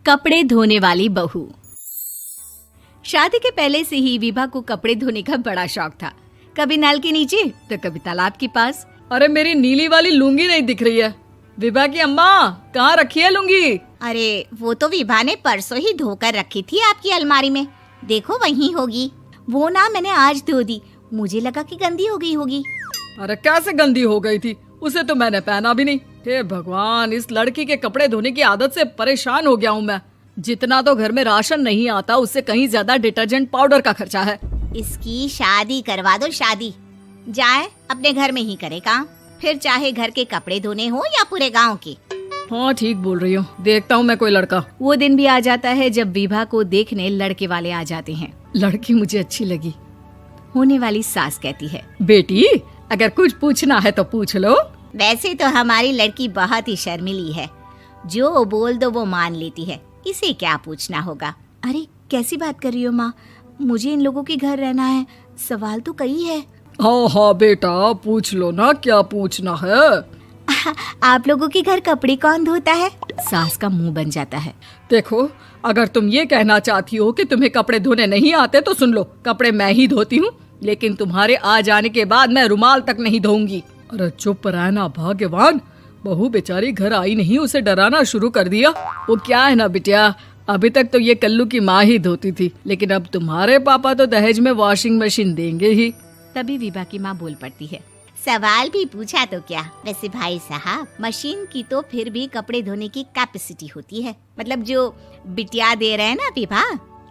कपड़े धोने वाली बहू। शादी के पहले से ही विभा को कपड़े धोने का बड़ा शौक था। कभी नल के नीचे तो कभी तालाब के पास। अरे मेरी नीली वाली लुंगी नहीं दिख रही है। विभा की अम्मा, कहाँ रखी है लुंगी? अरे वो तो विभा ने परसों ही धोकर रखी थी आपकी अलमारी में, देखो वहीं होगी। वो ना मैंने आज धो दी, मुझे लगा कि गंदी हो गई होगी। अरे कैसे गंदी हो गई थी? उसे तो मैंने पहना भी नहीं। हे भगवान, इस लड़की के कपड़े धोने की आदत से परेशान हो गया हूँ मैं। जितना तो घर में राशन नहीं आता, उससे कहीं ज्यादा डिटर्जेंट पाउडर का खर्चा है। इसकी शादी करवा दो, शादी जाए अपने घर में ही करे काम, फिर चाहे घर के कपड़े धोने हो या पूरे गांव के। हाँ ठीक बोल रही हो, देखता हूँ मैं कोई लड़का। वो दिन भी आ जाता है जब विभा को देखने लड़के वाले आ जाते हैं। लड़की मुझे अच्छी लगी। होने वाली सास कहती है, बेटी अगर कुछ पूछना है तो पूछ लो। वैसे तो हमारी लड़की बहुत ही शर्मीली है, जो बोल दो वो मान लेती है, इसे क्या पूछना होगा। अरे कैसी बात कर रही हो माँ, मुझे इन लोगों के घर रहना है, सवाल तो कई है। हाँ हाँ बेटा, पूछ लो ना, क्या पूछना है। आप लोगों के घर कपड़े कौन धोता है? सास का मुंह बन जाता है। देखो, अगर तुम ये कहना चाहती हो कि तुम्हें कपड़े धोने नहीं आते तो सुन लो, कपड़े मैं ही धोती हूँ, लेकिन तुम्हारे आ जाने के बाद मैं रुमाल तक नहीं धोऊंगी। अरे चुप रहना भाग्यवान, बहू बेचारी घर आई नहीं, उसे डराना शुरू कर दिया। वो क्या है ना बिटिया, अभी तक तो ये कल्लू की माँ ही धोती थी, लेकिन अब तुम्हारे पापा तो दहेज में वॉशिंग मशीन देंगे ही। तभी विभा की माँ बोल पड़ती है, सवाल भी पूछा तो क्या। वैसे भाई साहब, मशीन की तो फिर भी कपड़े धोने की कैपेसिटी होती है। मतलब जो बिटिया दे रहे हैं ना विभा,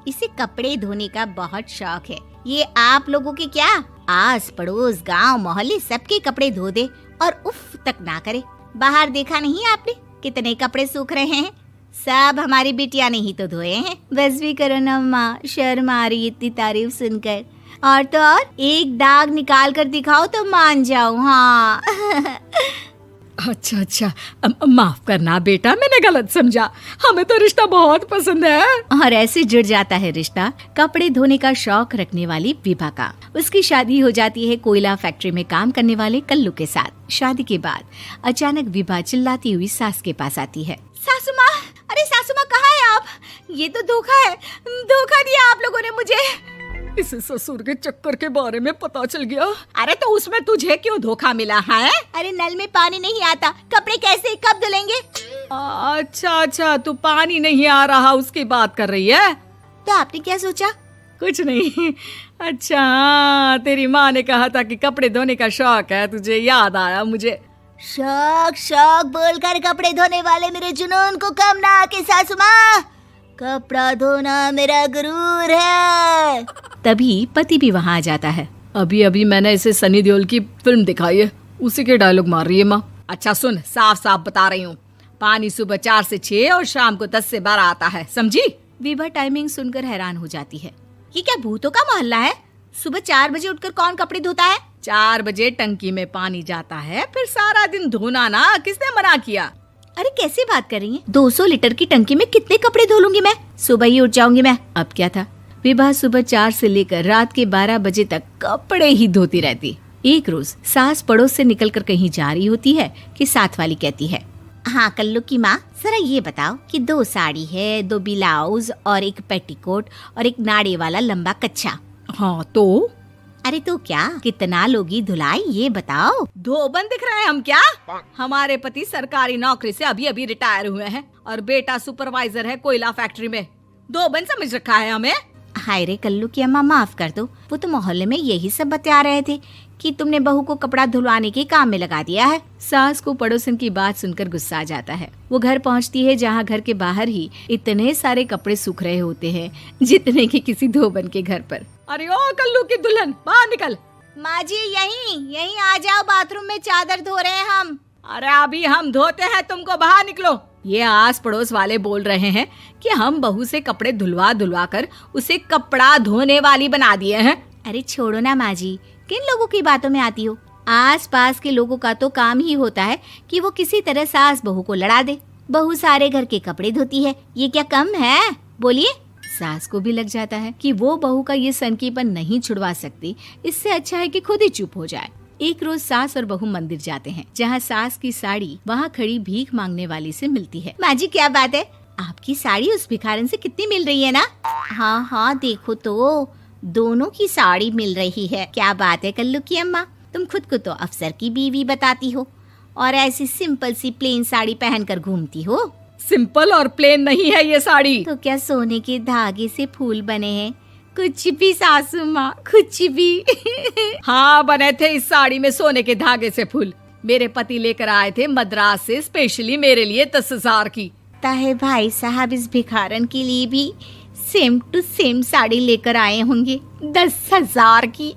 इसे कपड़े धोने का बहुत शौक है। ये आप लोगों के क्या, आस पड़ोस गांव मोहल्ले सबके कपड़े धो दे और उफ तक ना करे। बाहर देखा नहीं आपने कितने कपड़े सूख रहे हैं? सब हमारी बिटिया ने ही तो धोए हैं। बस भी करो ना माँ, शर्म आ रही इतनी तारीफ सुनकर। और तो और एक दाग निकाल कर दिखाओ तो मान जाओ। हाँ अच्छा, माफ करना बेटा, मैंने गलत समझा। हमें तो रिश्ता बहुत पसंद है। और ऐसे जुड़ जाता है रिश्ता कपड़े धोने का शौक रखने वाली विभा का। उसकी शादी हो जाती है कोयला फैक्ट्री में काम करने वाले कल्लू के साथ। शादी के बाद अचानक विभा चिल्लाती हुई सास के पास आती है। सासू माँ, अरे सासू माँ कहाँ है आप? ये तो धोखा है, धोखा दिया आप लोगों ने मुझे। इसे ससुर के चक्कर के बारे में पता चल गया। अरे तो उसमें तुझे क्यों धोखा मिला है? अरे नल में पानी नहीं आता, कपड़े कैसे कब धुलेंगे? अच्छा, तू पानी नहीं आ रहा उसकी बात कर रही है। तो आपने क्या सोचा? कुछ नहीं। अच्छा, तेरी माँ ने कहा था कि कपड़े धोने का शौक है तुझे, याद आया मुझे। शौक बोलकर कपड़े धोने वाले मेरे जुनून को कम ना आके सासू माँ, कपड़ा धोना मेरा गुरूर है। तभी पति भी वहाँ आ जाता है। अभी मैंने इसे सनी देओल की फिल्म दिखाई है, उसी के डायलॉग मार रही है माँ। अच्छा सुन, साफ बता रही हूँ, पानी सुबह 4 से 6 और शाम को 10 से 12 आता है, समझी? विभा टाइमिंग सुनकर हैरान हो जाती है। ये क्या भूतों का मोहल्ला है? सुबह 4 बजे उठकर कौन कपड़े धोता है? 4 बजे टंकी में पानी जाता है, फिर सारा दिन धोना ना, किसने मना किया? अरे कैसी बात कर रही हैं? 200 लीटर की टंकी में कितने कपड़े धो लूंगी मैं? सुबह ही उठ जाऊंगी मैं। अब क्या था, विभा सुबह 4 से लेकर रात के 12 बजे तक कपड़े ही धोती रहती। एक रोज सास पड़ोस से निकलकर कहीं जा रही होती है कि साथ वाली कहती है, हाँ कल्लू की माँ, जरा ये बताओ कि 2 साड़ी है, 2 ब्लाउज और एक पेटीकोट और एक नाड़े वाला लंबा कच्छा। हाँ तो? अरे तो क्या, कितना लोगी धुलाई ये बताओ। धोबन दिख रहे हैं हम क्या? हमारे पति सरकारी नौकरी से अभी रिटायर हुए हैं और बेटा सुपरवाइजर है कोयला फैक्ट्री में। धोबन समझ रखा है हमें। हाय रे कल्लू की अम्मा, माफ कर दो, वो तो मोहल्ले में यही सब बता रहे थे कि तुमने बहू को कपड़ा धुलवाने के काम में लगा दिया है। सास को पड़ोसन की बात सुनकर गुस्सा आ जाता है। वो घर पहुंचती है जहां घर के बाहर ही इतने सारे कपड़े सूख रहे होते हैं जितने कि किसी धोबन के घर पर। अरे ओ कल्लू की दुल्हन, बाहर निकल। माँ जी यहीं आ जाओ, बाथरूम में चादर धो रहे हैं हम। अरे अभी हम धोते हैं, तुमको बाहर निकलो। ये आस पड़ोस वाले बोल रहे हैं कि हम बहू से कपड़े धुलवा कर उसे कपड़ा धोने वाली बना दिए हैं। अरे छोड़ो ना माँ जी, किन लोगों की बातों में आती हो? आस पास के लोगों का तो काम ही होता है कि वो किसी तरह सास बहू को लड़ा दे। बहू सारे घर के कपड़े धोती है, ये क्या कम है? बोलिए। सास को भी लग जाता है कि वो बहू का ये सनकीपन नहीं छुड़वा सकती, इससे अच्छा है कि खुद ही चुप हो जाए। एक रोज सास और बहू मंदिर जाते हैं, जहाँ सास की साड़ी वहाँ खड़ी भीख मांगने वाली से मिलती है। माँ जी क्या बात है, आपकी साड़ी उस भिखारन से कितनी मिल रही है ना? हाँ हाँ देखो तो, दोनों की साड़ी मिल रही है। क्या बात है कल्लू की अम्मा, तुम खुद को तो अफसर की बीवी बताती हो और ऐसी सिंपल सी प्लेन साड़ी पहनकर घूमती हो। सिंपल और प्लेन नहीं है ये साड़ी। तो क्या सोने के धागे से फूल बने हैं? कुछ भी सासू माँ, कुछ भी। हाँ बने थे इस साड़ी में सोने के धागे से फूल। मेरे पति लेकर आए थे मद्रास से स्पेशली मेरे लिए 10,000 की। ताहे भाई साहब इस भिखारन के लिए भी सेम टू सेम साड़ी लेकर आए होंगे 10,000 की।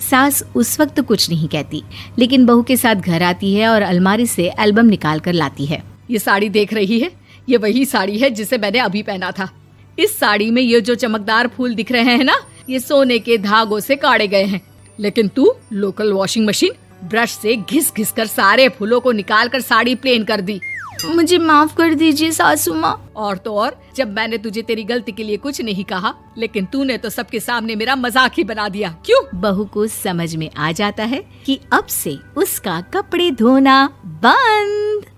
सास उस वक्त तो कुछ नहीं कहती, लेकिन बहू के साथ घर आती है और अलमारी से एल्बम निकाल कर लाती है। ये साड़ी देख रही है, ये वही साड़ी है जिसे मैंने अभी पहना था। इस साड़ी में ये जो चमकदार फूल दिख रहे हैं ना, ये सोने के धागों से काढ़े गए हैं। लेकिन तू लोकल वॉशिंग मशीन ब्रश से घिस घिस कर सारे फूलों को निकाल कर साड़ी प्लेन कर दी। मुझे माफ कर दीजिए सासू माँ। और तो और, जब मैंने तुझे तेरी गलती के लिए कुछ नहीं कहा, लेकिन तूने तो सबके सामने मेरा मजाक ही बना दिया। क्यों? बहू को समझ में आ जाता है कि अब से उसका कपड़े धोना बंद।